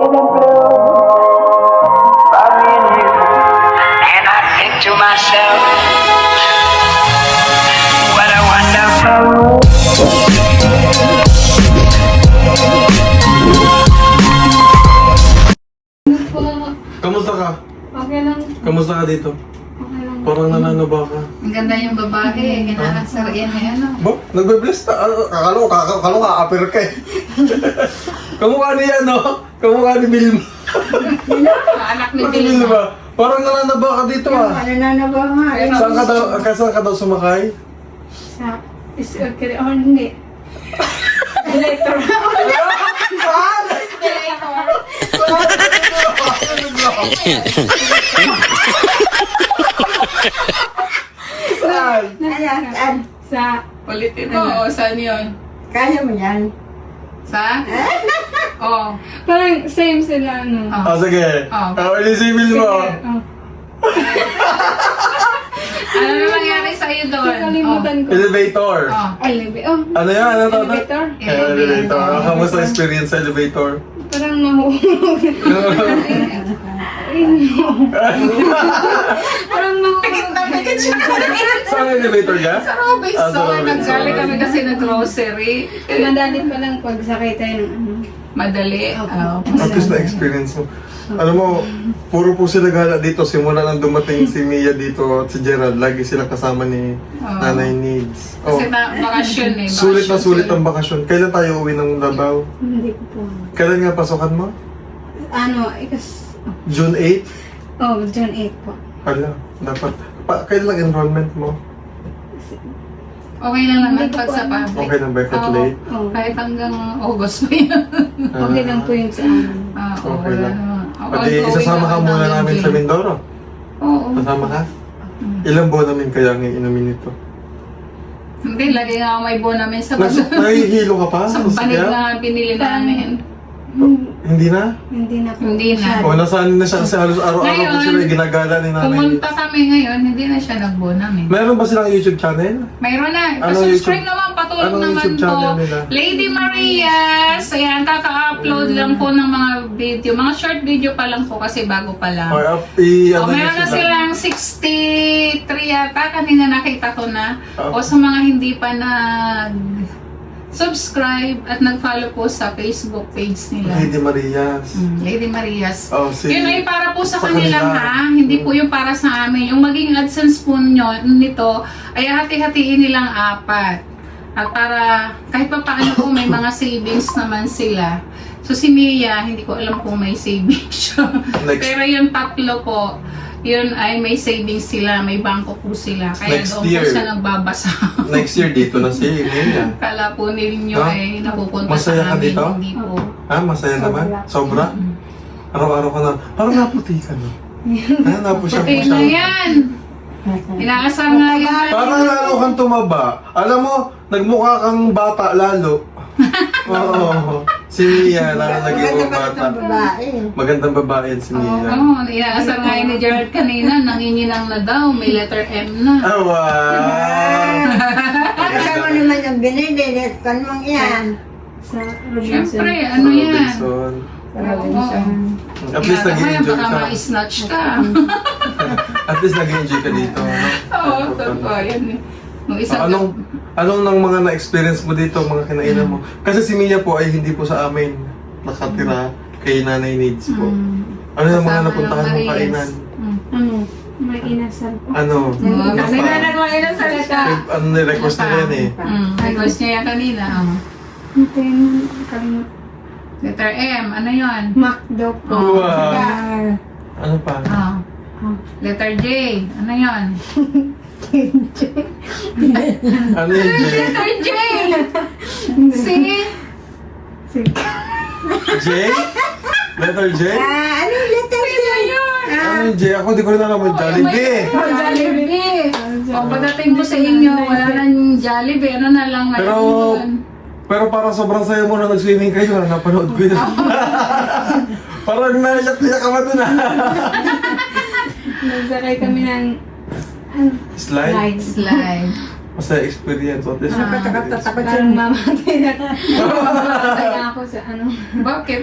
And I think to myself, what a wonderful world. Kamusta ka? Okay lang. Kamusta ka dito? Okay lang. Parang nananaba ka. Ang ganda yung babae, ginakasar yan na yan. Ba? Nagbe-bless na? Kakalo ka, apir ka eh. Kamukha niya, no? Kamukha ni Vilma. Anak ni Ano Vilma. ba? Parang nananaba ka dito ah. Nananaba nga. Saan ka daw sumakay? Sa okay, oh, hindi. Elector. Saan? Ayan, Sa Ulitin mo, o saan yun? kaya mo yan. Sa? Oh. parang same sila ano. Ah, sige. Oh. Uli si Vilma. Oh, Ano na nangyari sa'yo doon? nakalimutan ko. Elevator. Oh. Elevator. Oh, Ano yan? Ano tawag? elevator. Elevator. Kamusta experience sa elevator? Parang mahulog. Parang mahulog. Saan elevator ka? Sa Ah, sa Robinson, Robinson. naggali kami kasi nag-grocery. Madali pa lang pag sakay tayo ng ano. Madali. Oh. At least na-experience mo. Alam mo, puro po sila gala dito. Simula nang dumating si Mia dito at si Gerald, lagi silang kasama ni Nanay Needs. Oh, Kasi na bakasyon eh. sulit na bakasyon sulit sila. ang bakasyon. Kailan tayo uwi ng Davao? Hindi ko po. Kailan nga pasokan mo? Ano, June 8? oh, June 8 po. Hala, dapat. Kailan lang enrollment mo? Okay lang naman Hindi ko pag po sa alam. public. Okay lang ba? Kahit Oo. late? Oh. Kahit hanggang August pa yan. Okay lang po yun sa amin. Okay lang. Ako, Pati ongoing isasama ka naman muna ang namin gym. sa Mindoro. Oo. Kasama ka? Ilang buwan namin kaya ang inumin nito? Hindi, lagi nga may buo namin sa Nahihilo ka pa? sa panig na binili namin. Hindi na? Hindi na po. Hindi na. O, nasaan na siya kasi halos araw-araw po Ngayon, sila ginagala ni Nanay Pumunta Needs. kami ngayon, hindi na siya nagbuo namin. Meron ba silang YouTube channel? Mayroon na. Anong Subscribe YouTube- naman, patulog anong naman YouTube po. channel nila? Lady Marias. Ayan, kaka-upload lang po ng mga video. Mga short video pa lang po kasi bago pa lang. Or O, meron na silang 63 yata. Kanina nakita ko na. O sa mga hindi pa subscribe at nag-follow po sa Facebook page nila. Lady Marias. Lady Marias. Oh, si... Yun ay para po sa Sa kanila kanila. ha, hindi po yung para sa amin. Yung maging AdSense po nito ay hati-hatiin nilang 4. At para kahit pa paano po may mga savings naman sila. So si Mia, hindi ko alam kung may savings siya. Next. Pero yung 3 po, yun ay may savings sila, may bangko po sila. Kaya Next doon year. po siya nagbabasa. Next year dito na si Mia. Kala po ninyo Ha? ay napupunta Masaya ka sa amin. dito? Hindi po. Ha? Masaya naman? Sobra? Araw-araw ka na. Parang naputi ka no? Ha? Napusyang Okay na yan. Inaasar nga yan. Parang lalo kang tumaba. Alam mo, nagmukha kang bata lalo. Oo. Si Mia, naging Maganda ba bata. itong babae? Magandang babae yan si Mia. Oo, inaasar nga yun ni Gerald kanina, nanginginang na daw, may letter M na. Ah, wow! Kasama naman yung binili, letkan mong yan. Sa Robinson. Siyempre, ano yan? Robinson. Robinson. At least nag-enjoy Baka ka. ma-snatch ka. At least nag-enjoy ka dito. Oo, totoo yan eh. Nung isang Anong nang mga na-experience mo dito, mga kinainan mo? Kasi si Mia po ay hindi po sa amin nakatira kay Nanay Needs po. Ano yung mga Kasama napuntahan ng mong Marias. kainan? Ano, may inasal po. Ano? Kasi Basta- na nagwain ang salita. Ano nirequest nila yan eh? Request niya yan kanina. Oh. Ito yung kalimut. Letter M, ano yun? McDo po. Wow! Ano pa? Oh. Letter J, ano yun? Ano yung J? Letter J! C? J? Letter J? Ano yung letter Ano yun? Ano yung J? Ako di ko rin alam yung Jollibee. Jollibee! O, pagdating po sa inyo, wala nang Jollibee, ano na lang Pero, pero parang sobrang saya mo na nag-swimming kayo, napanood ko yun. Parang naiyak-iyak ka ba dun ah? Nagsakay kami ng Slide? Slide. Masaya experience. At least, Takot Parang mamatay na. Kaya ako sa ano. Bakit?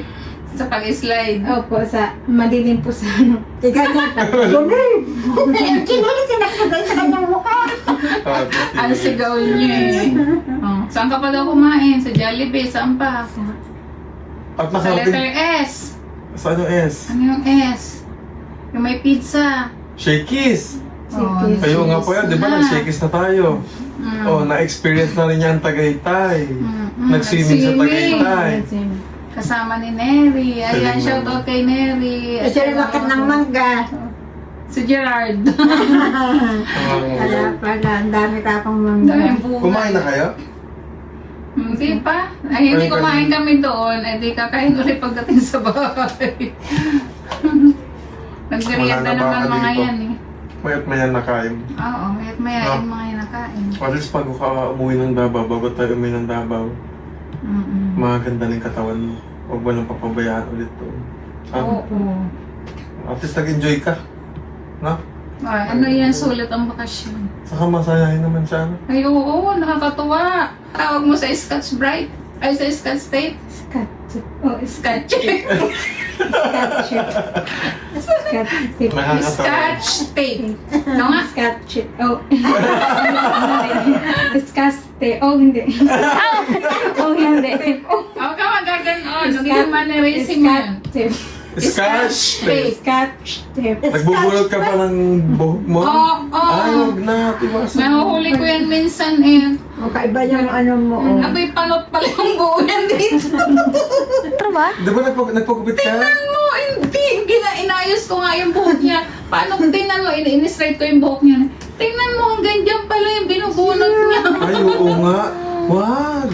Sa pag-slide. Opo, sa madilim po sa ano. Ikaw na. Gunay! Kinili sinakagay sa kanyang mukha. Ang sigaw niya eh. Oh, saan ka pa daw kumain? Sa Jollibee? Saan pa? At Sa masarap letter din. S. Sa ano S? Ano yung S? Yung may pizza. Shakies. Oh, Kayo nga po yan, di ba? Nag-shakies na tayo. Mm. Oh, na-experience na rin niya ang Tagaytay. Mm. Nag-swimming sa Nag-swimming. Tagaytay. Kasama ni Neri. Ayan, Galing shoutout kay Neri. Ito rin bakit ng mangga. Si Gerard. Wala pala, ang dami ka pang mangga. Daming bunga. Kumain na kayo? Hindi pa. Ay, hindi Ay, kumain kami doon. Ay, di kakain ulit pagdating sa bahay. Nagmerienda Wala na naman baka mga dito. yan eh. Mayat mayan na kain. Oo, mayat maya No. yung mga yan nakain. At least pag ka umuwi ng Davao, bago tayo umuwi ng Davao, maganda ng katawan mo. Huwag mo lang papabayaan ulit to. Oo. At least nag-enjoy ka. No? Ay, ano yan, sulit ang bakasyon. Saka masayahin naman siya. No? Ay, oo, nakakatuwa. Tawag mo sa Scotch Brite. Ay, sa Scotch Tape. Scotch. Oh, Scotch. Scotch. Scotch. Nakakatawa. Scotch Tape. No nga? Scotch. Oh. Scotch. Oh, hindi. Oh, hindi. Oh, Huwag ka magaganon. Naging mannerism yan. Scotch tape. Scotch tape. Nagbubulot ka pa ng buhok mo? Oo, oo. Ay, huwag na. Tiwasan mo. Nahuhuli ko yan minsan eh. Kakaiba yung ano mo. Oh. Ako'y panot pala yung buo yan dito. Di ba nagpagupit ka? Tingnan mo, hindi. Inayos ko nga yung buhok niya. Paano tingnan mo, in-straight ko yung buhok niya. Tingnan mo, hanggang dyan pala yung binubunot niya. Ay, oo nga. Wag.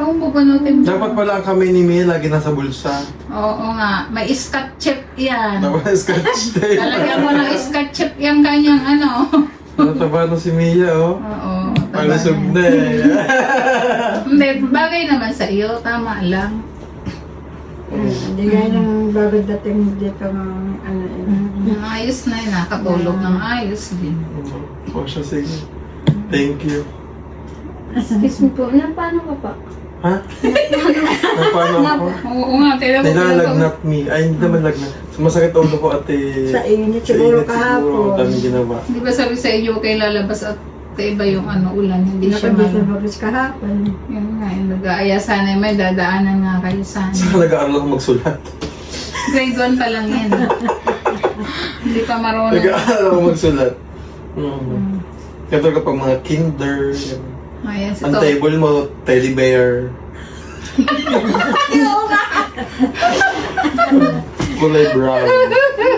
Ang bubunutin mo. Dapat pala ang kamay ni Mia lagi nasa bulsa. Oo nga, may scotch-chip yan. Dapat scotch tape. Talagyan mo ng scotch-chip yung kanyang ano. Nataba na si Mia, oh. Oo. Palusog na eh. Hindi, bagay naman sa iyo. Tama lang. Hindi nga nang bago dating dito ng ano yun. Ayos na yun. Nakatulog ng ayos din. O siya, sige. Thank you. Excuse me po. Na, paano ka pa? Ha? Paano ako? Oo nga, tira ko Nilalagnat me. Ay, hindi naman lagnat. Sumasakit ulo ko ate. Sa init Sa siguro init siguro. kahapon. Dami ginawa. Di ba sabi sa iyo kayo lalabas at iba yung ano ulan, hindi siya Nakabisa man. babis kahapon. Yun nga, yung nag-aaya sana may dadaanan nga kayo sana. Saka nag-aaral ako magsulat. Grade 1 pa lang yan. Hindi pa marunong. Nag-aaral ako magsulat. Kaya kapag mga kinder, Ayan, si ang Tom. table mo, teddy bear. Kulay brown.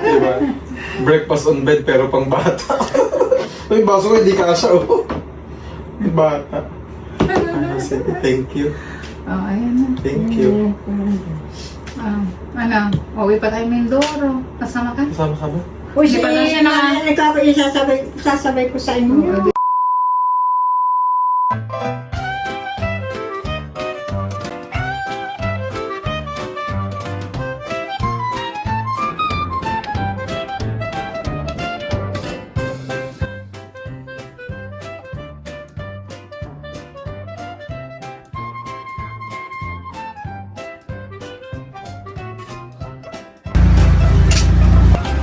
Diba? Breakfast on bed pero pang bata. May baso ko hindi kasha, oh. Bata. Sige, thank you. Oh, ayan na. Thank you. Ano, uwi pa tayo Mindoro. Kasama ka? Kasama ka ba? Uy, Hindi si pa daw siya naka- nagkakaroon sasabay ko sa inyo.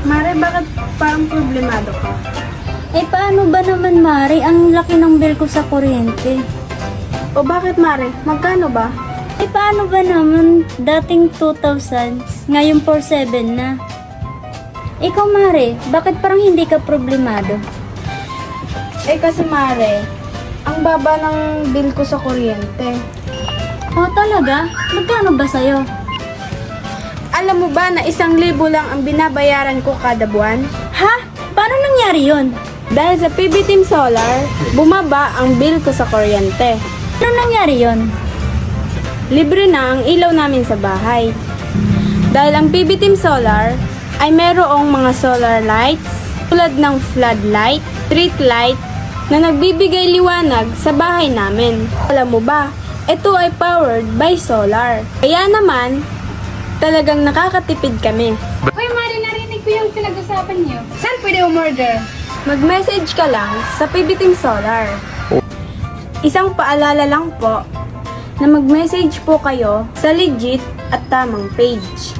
Mare, bakit parang problemado ka? Eh paano ba naman Mari? Ang laki ng bill ko sa kuryente. O bakit Mare? Magkano ba? Eh paano ba naman dating 2,000, ngayon 4,700 na? Ikaw Mari, bakit parang hindi ka problemado? Eh kasi Mare, ang baba ng bill ko sa kuryente. Oh talaga? Magkano ba sa'yo? Alam mo ba na 1,000 lang ang binabayaran ko kada buwan? Ha? Paano nangyari yun? Dahil sa PB Team Solar, bumaba ang bill ko sa kuryente. Ano nangyari yun? Libre na ang ilaw namin sa bahay. Dahil ang PB Team Solar ay merong mga solar lights tulad ng floodlight, street light na nagbibigay liwanag sa bahay namin. Alam mo ba, ito ay powered by solar. Kaya naman, talagang nakakatipid kami. Hoy, Mari, narinig ko yung pinag-usapan niyo. Saan pwede umorder? Mag-message ka lang sa PB Team Solar. Isang paalala lang po na mag-message po kayo sa legit at tamang page.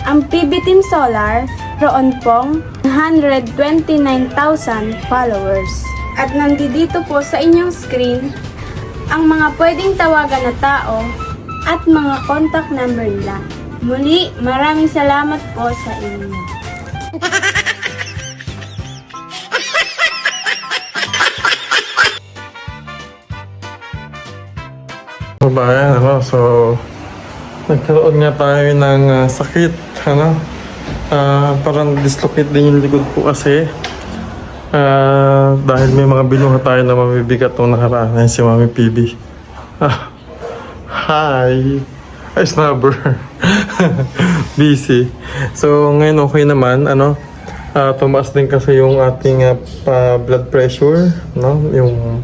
Ang PB Team Solar, roon pong 129,000 followers. At nandito po sa inyong screen ang mga pwedeng tawagan na tao at mga contact number nila. Muli, maraming salamat po sa inyo. Babayan, so nagkaroon nga tayo ng sakit, parang dislocate din yung likod ko kasi dahil may mga binuha tayo na mabibigat nung nakaraan. Ayun si Mami PB. Hi! Ay, snubber. Busy. So, ngayon okay naman, tumaas din kasi yung ating blood pressure, yung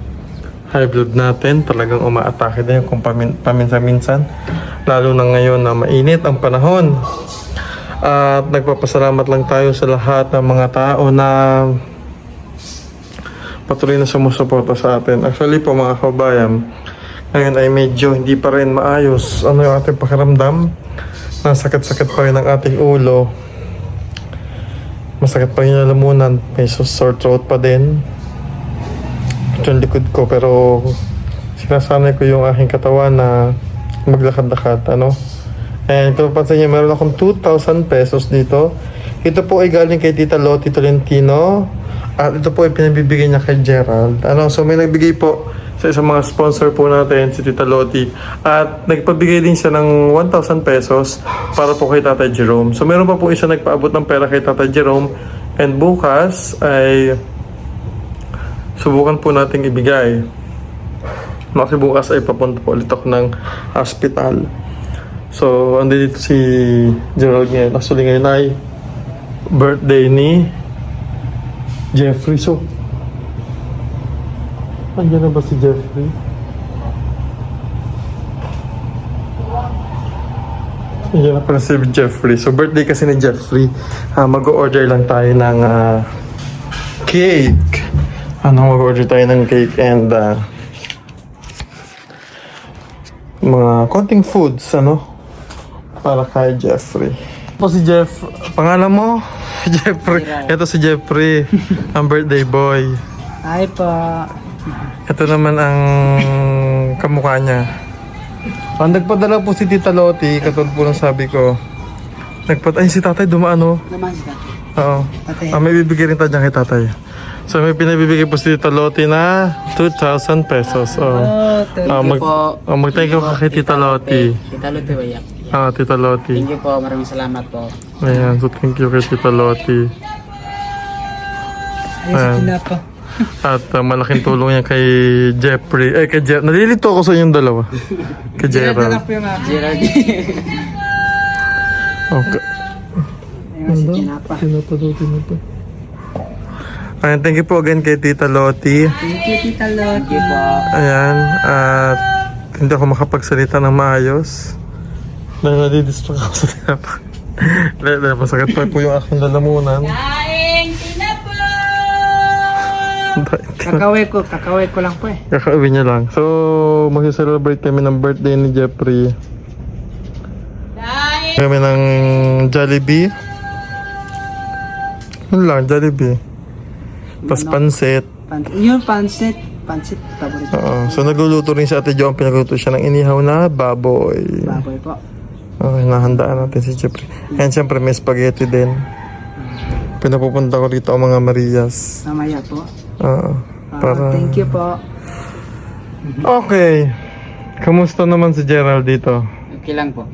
high blood natin, talagang umaatake din kung paminsan-minsan. Lalo na ngayon na mainit ang panahon. At nagpapasalamat lang tayo sa lahat ng mga tao na patuloy na sumusuporta sa atin. Actually po mga kabayan, ngayon ay medyo hindi pa rin maayos yung ating pakiramdam. Nasakit-sakit pa rin ang ating ulo. Masakit pa yung lalamunan. May sore throat pa din yung likod ko, pero sinasanay ko yung aking katawan na maglakad-lakad, And kung papansin niyo, meron akong 2,000 pesos dito. Ito po ay galing kay Tita Lottie Tolentino at ito po ay pinabibigay niya kay Gerald. So may nagbigay po sa isang mga sponsor po natin, si Tita Lottie, at nagpabigay din siya ng 1,000 pesos para po kay Tata Jerome. So meron pa po isa nagpaabot ng pera kay Tata Jerome, and bukas ay subukan po nating ibigay. Kasi bukas ay papunta po ulit ako ng hospital. So, andito si Gerald ngayon. Actually ngayon ay birthday ni Jeffrey. So, andyan na ba si Jeffrey? Andyan na pala si Jeffrey. So, birthday kasi ni Jeffrey. Mag-order lang tayo ng cake. Mag-order tayo ng cake and mga konting foods, para kay Jeffrey. Po si Jeff, pangalan mo? Jeffrey. Ito si Jeffrey, ang birthday boy. Hi po. Ito naman ang kamukha niya. Nagpadala po si Tita Lottie, katulad po ng sabi ko. Ay, si tatay dumaan, Naman si tatay. Oo. May bibigay rin tayo kay tatay. So may pinabibigay po si Tita Lottie na 2,000 pesos. Thank you po. Mag-thank you kay Tita Lottie. Tita Lottie Wayak. Tita Lottie. Thank you po. Maraming salamat po. Ayan, so thank you kay Tita Lottie. Ayan. At malaking tulong yan kay Jeffrey. Nalilito ako sa inyong dalawa. Kay Gerald. Gerald. Okay. Tinapa. Ayan, thank you po again kay Tita Lottie. Thank you, Tita Lottie. Thank you po. Ayan, at hindi ako makapagsalita ng maayos. Dahil nadidistract ako sa tinapa. Dahil masakit pa po yung aking lalamunan. Kain tinapa! Kakaway ko lang po eh. Kakauwi niya lang. So, mag-celebrate kami ng birthday ni Jeffrey. Kami ng Jollibee. Yun lang, Jollibee. Tapos pansit. Yung pansit, paborito. Oo. So nagluluto rin si Ate Jo. Pinagluto siya ng inihaw na baboy. Baboy po. Okay, nahandaan natin si Jeffrey. And syempre may spaghetti din. Pinapupunta ko dito ang mga Marias. Mamaya po. Oo. Para... Thank you po. Okay. Kamusta naman si Gerald dito? Okay lang po.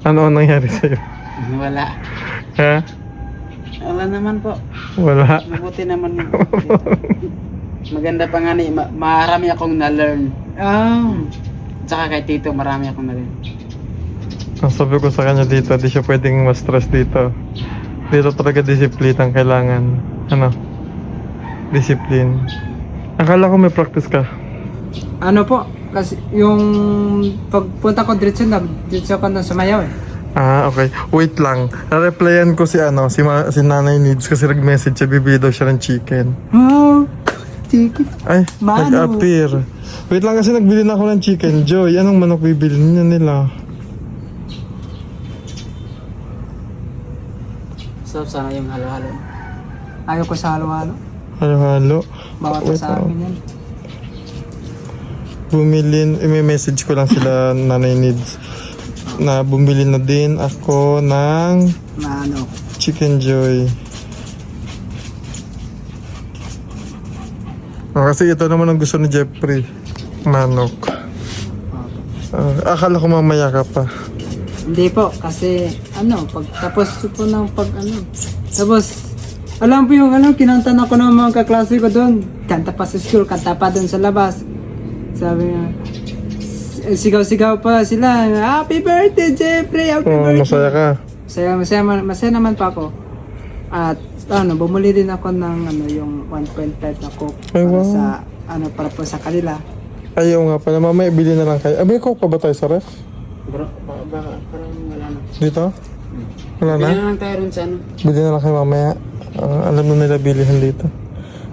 Ano ang nangyari sa'yo? Wala. Ha? Wala naman po. Wala. Mabuti naman. Maganda pa nga marami akong na-learn. Tsaka kay Tito, marami akong na-learn. Ang sabi ko sa kanya dito, di siya pwedeng ma-stress dito. Dito talaga discipline ang kailangan. Discipline. Akala ko may practice ka. Ano po? Kasi yung pagpunta ko diretso ko na sumayaw eh. Okay. Wait lang. Na-replyan ko si Nanay Needs kasi nag-message siya, bibili daw siya ng chicken. Chicken. Ay, Manok. nag-appear. Wait lang kasi nagbili na ako ng chicken. Joy, anong manok bibili nila? Masarap sana yung halo-halo. Ayaw ko sa halo-halo. Halo-halo. Bawat Wait sa lang. akin yan. May message ko lang sila Nanay Needs na bumili na din ako ng Na ano. Chicken Joy. Kasi ito naman ang gusto ni Jeffrey. Manok. Akala ko mamaya ka pa. Hindi po, kasi ano, pag tapos po ng pag ano. Tapos, alam po yung ano, kinanta na ko ng mga kaklase ko doon. Kanta pa sa school, kanta pa doon sa labas. Sabi nga, sigaw-sigaw pa sila. Happy birthday, Jeffrey! Happy birthday! Masaya ka. Masaya naman pa ako. At ano, bumuli din ako ng ano, yung 1.5 na coke Ay, para wow. sa ano, para po sa kanila. Ayaw nga pala, mamaya bili na lang kayo. May coke pa ba tayo sa ref? Bro, baka parang wala na. Dito? Wala na? Bili na lang tayo rin sa ano. Bili na lang kayo mamaya. Alam na nila bilihan dito.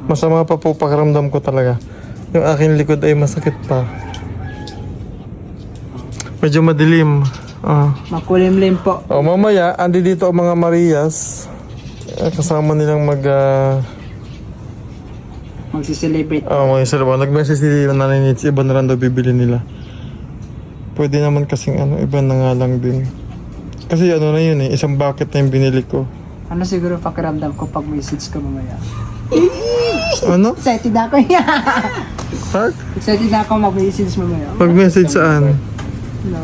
Masama pa po pakiramdam ko talaga. Yung aking likod ay masakit pa. Medyo madilim. Makulimlim po. Mamaya, andi dito ang mga Marias. Kasama nilang Magsiselebrate. mga sila. Nag-message si Nanay Nits, iba na lang daw bibili nila. Pwede naman kasing iba na nga lang din. Kasi ano na yun isang bucket na yung binili ko. Ano siguro pakiramdam ko pag message ko mamaya? Ano? Excited ako. Ha? Excited na ako mag-message mamaya. Pag-message saan? Ano?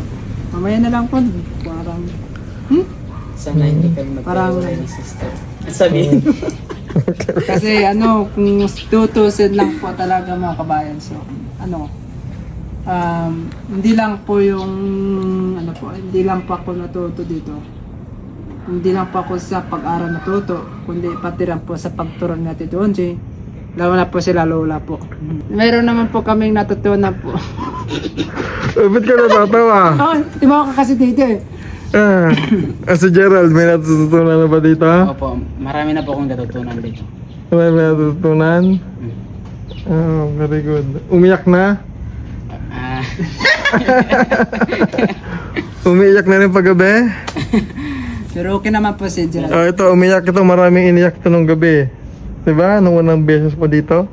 Mamaya na lang po. Parang, Sana hindi ka Parang- magkawala ni sister. Sabihin mo. kasi ano, kung tutusin lang po talaga mga kabayan. So, ano, hindi lang po yung, ano po, hindi lang po ako natuto dito. Hindi lang po ako sa pag-aral natuto, kundi pati rin po sa pagturo ni Ate Donji. Lalo na po sila lola po. Meron naman po kaming natutunan po. Ba't ka natatawa? Oh, di ba ako kasi dito eh. Si Gerald, may natutunan na ba dito? Opo, marami na po akong natutunan dito. May natutunan? Oh, very good. Umiyak na? Ah, Umiyak na rin paggabi? Pero okay naman po si Gerald. Ito, umiyak ito. Maraming iniyak ito nung gabi. Diba? Nung unang beses po dito?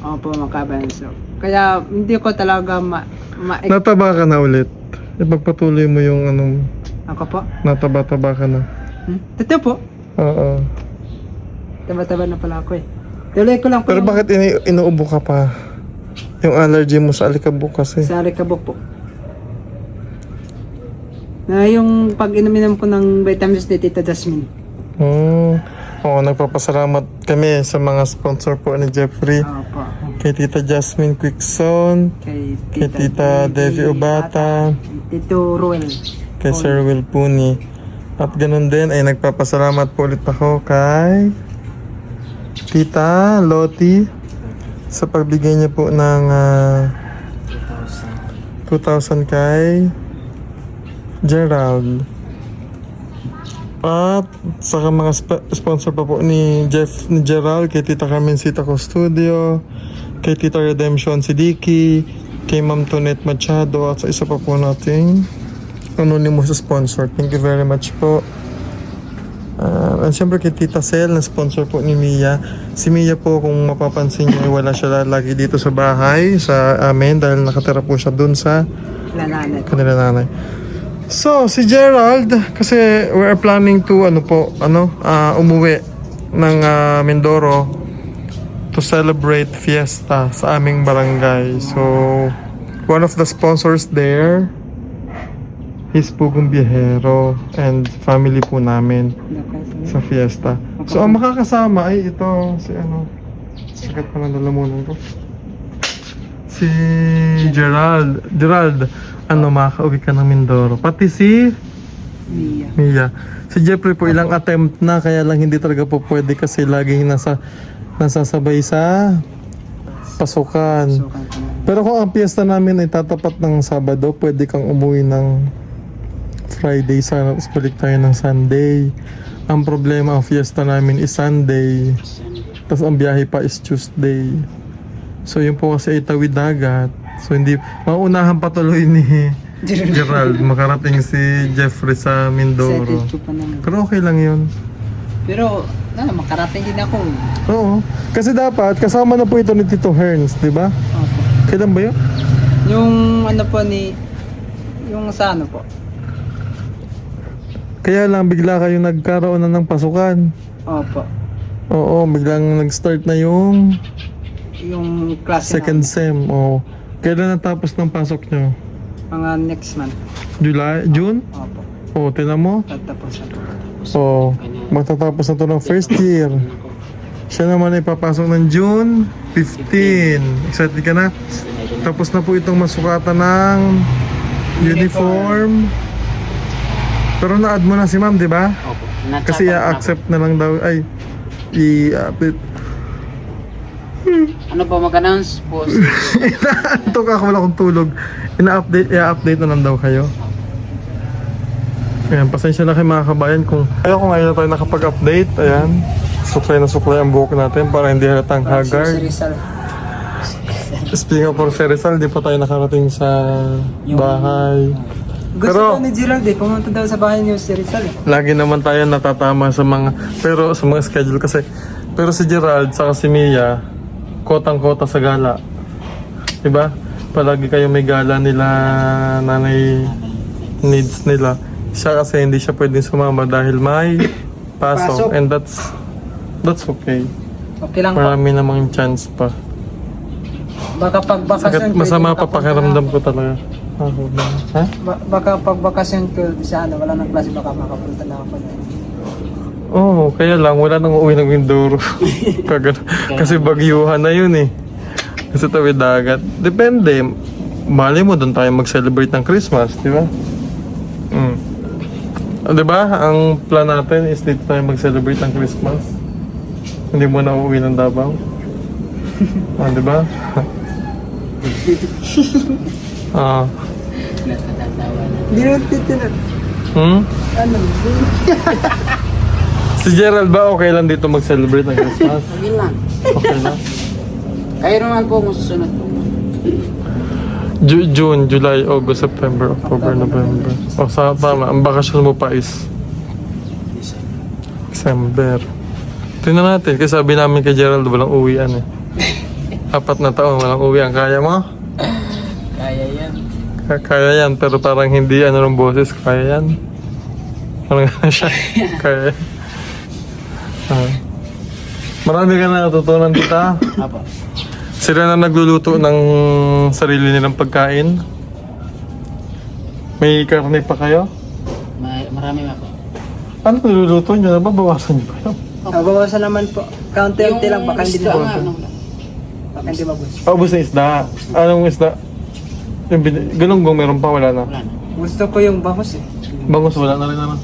Opo, mga kabayan. So, kaya hindi ko talaga Nataba ka na ulit. Ipagpatuloy mo yung Ako po? nataba-taba ka na. Totoo po. Oo. Taba-taba na pala ako eh. Tuloy ko lang po Pero yung- bakit inuubo ka pa? Yung allergy mo sa alikabok kasi. Sa alikabok po. Na yung pag inuminom ko ng vitamins ni Tita Jasmine. Oo, nagpapasalamat kami sa mga sponsor po ni Jeffrey. Opo. Kay Tita Jasmine Quickson, Kay kay Tita Devi Obata, Tito Ruel. kay Sir Will Puni. At ganun din ay nagpapasalamat po ulit ako kay Tita Loti sa pagbigay niya po ng 2,000 kay Gerald. At sa mga sponsor pa po ni Gerald, kay Tita Carmencita Co Studio, kay Tita Redemption Sidiki, kay Ma'am Tonet Machado, at sa isa pa po nating anonymous sponsor. Thank you very much po. And syempre kay Tita Sel, na sponsor po ni Mia. Si Mia po, kung mapapansin niyo, wala siya lagi dito sa bahay, sa amin, dahil nakatira po siya dun sa Lalanet. kanila nanay. So, si Gerald, kasi we are planning to, umuwi ng Mindoro to celebrate fiesta sa aming barangay. So, one of the sponsors there is Pugong Biyahero and family po namin sa fiesta. So, ang makakasama ay ito, sakit pa ng lalamunan ko. Si Gerald, makakauwi ka ng Mindoro. Pati si Mia. Si Jeffrey po ilang attempt na, kaya lang hindi talaga po pwede kasi laging nasasabay sa pasukan. Pero kung ang piyesta namin ay tatapat ng Sabado, pwede kang umuwi ng Friday, sana tapos balik tayo ng Sunday. Ang problema, ang fiesta namin is Sunday, tapos ang biyahe pa is Tuesday. So yun po kasi ay tawid dagat. So hindi, mauunahan patuloy ni Gerald makarating si Jeffrey sa Mindoro. Excited ko pa naman. Pero okay lang yun. Pero, makarating din ako. Oo. Kasi dapat, kasama na po ito ni Tito Herns, di ba? Opo. Kailan ba yun? Yung ano po yung sa ano po. Kaya lang, bigla kayo nagkaroon na ng pasukan. Opo. Oo, biglang nag-start na yung Yung klase second sem. Oo. Kailan natapos ng pasok nyo? mga next month. June? Opo. Oo, tinan mo. Tatapos na po. Oo, matatapos na to ng first year. Siya naman ay papasok ng June 15. Excited ka na? Tapos na po itong masukatan ng uniform. Pero na-add mo na si ma'am, di ba? Opo. Kasi i-accept na lang daw. Ay, i-update. Ano po, mag-announce po. Inaantok ako, wala akong tulog. I-update na lang daw kayo. Ayan, pasensya na kayo mga kabayan kung ngayon na tayo nakapag-update. Ayan, suklay na suklay ang buhok natin para hindi halatang haggard. Speaking of Sir Rizal, di pa tayo nakarating sa bahay. Gusto Pero- ko ni Gerald pumunta daw sa bahay niyo si Rizal Lagi naman tayo natatama sa mga schedule kasi. Pero si Gerald sa si Mia, kotang-kota sa gala. Diba? Palagi kayo may gala nila, nanay needs nila. Siya kasi hindi siya pwedeng sumama dahil may pasok. Pasok. And that's okay. Okay lang po. Marami namang chance pa. Baka pag bakasyon Masama pa pakiramdam ko talaga. Ako ba? Ha? Baka pag bakasyon ko sa wala nang klase baka makapunta na ako. Oo, kaya lang wala nang uuwi ng Mindoro. Kasi bagyuhan na yun eh. Kasi tawid dagat. Depende. Mali mo doon tayo mag-celebrate ng Christmas, di ba? Di ba? Ang plan natin is dito tayo mag-celebrate ng Christmas. Hindi mo na uuwi ng Davao. Di ba? Hindi rin titinag. Ano? Si Gerald ba okay lang dito mag-celebrate ng Christmas? Okay lang. Okay lang. Kayo naman po kung susunod po. June, July, August, September, October, November. Tama. Ang bakasyon mo pa is December. Tingnan natin. Kasi sabi namin kay Gerald, walang uwian eh. 4 na taon, walang uwian. Kaya mo? Kaya yan. Kaya yan, pero parang hindi ng boses. Kaya yan. Parang siya. Kaya yan. Marami ka na natutunan dito. Apo. Sila na nagluluto ng sarili nilang pagkain. May karne pa kayo? Marami po. Ano niluluto nyo? Nababawasan nyo ba yun? Bawasan naman po. Kaunti-unti lang baka hindi isda na nga, baka hindi mabos. Ubus na isda. Anong isda? Galunggong meron pa, wala na. Wala na. Gusto ko yung bangus Bangus wala na rin naman.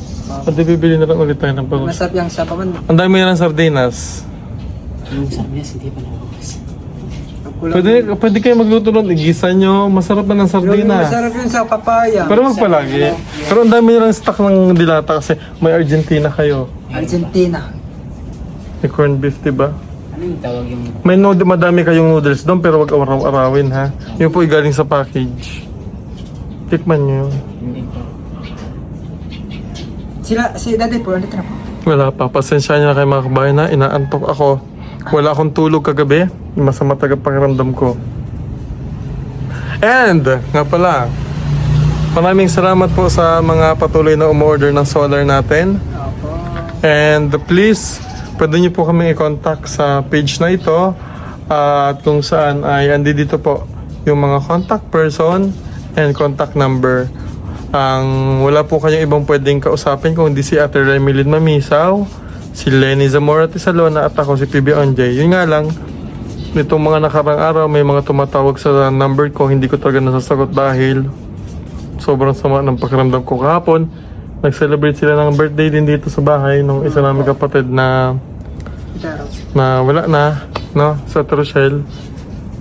At bibili na lang ulit tayo ng bangus. Masarap yung sa paman. Ang dami yan ng sardinas. Yung sardinas hindi pa nabukas. Pwede kayo magluto nun. Igisa nyo. Masarap na ng sardinas. Masarap yun sa papaya. Pero wag palagi. Pero ang dami nilang stock ng dilata kasi may Argentina kayo. Argentina. May corned beef, diba? Ano yung tawag yung... May madami kayong noodles doon pero wag araw-arawin ha. Yung po galing sa package. Tikman nyo yun. Hindi po. Si Daddy po, ano na po? Wala pa. Pasensya nyo na kayo mga kabayan na. Inaantok ako. Wala akong tulog kagabi. Masama taga pakiramdam ko. And, nga pala, maraming salamat po sa mga patuloy na umorder ng solar natin. And please, pwede nyo po kami i-contact sa page na ito. At kung saan ay andi dito po yung mga contact person and contact number. Wala po kayong ibang pwedeng kausapin kung hindi si Ate Remilyn Mamisaw, si Lenny Zamora Tisalona at ako si PB Onjay. Yun nga lang, nitong mga nakarang araw may mga tumatawag sa number ko, hindi ko talaga nasasagot dahil sobrang sama ng pakiramdam ko kahapon. Nag-celebrate sila ng birthday din dito sa bahay nung isa namin kapatid na wala na, no, sa Rochelle.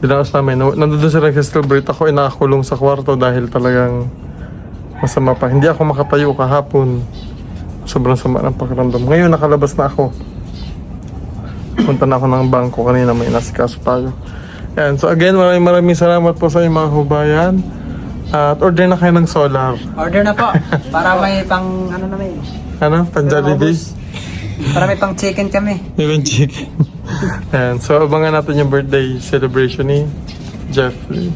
Dinaos namin. Nandun sila nag-celebrate, ako inakakulong sa kwarto dahil talagang masama pa. Hindi ako makatayo kahapon. Sobrang sama ng pakiramdam. Ngayon nakalabas na ako. Punta na ako ng bangko kanina, may nasikaso tayo. Yan. So again, maraming salamat po sa inyong mga hubayan. At order na kayo ng solar. Order na po. Para may pang ano na may. Ano? Pang Jollibee? Marami pang chicken kami. Meron chicken. Ayan, so abangan natin yung birthday celebration ni Jeffrey.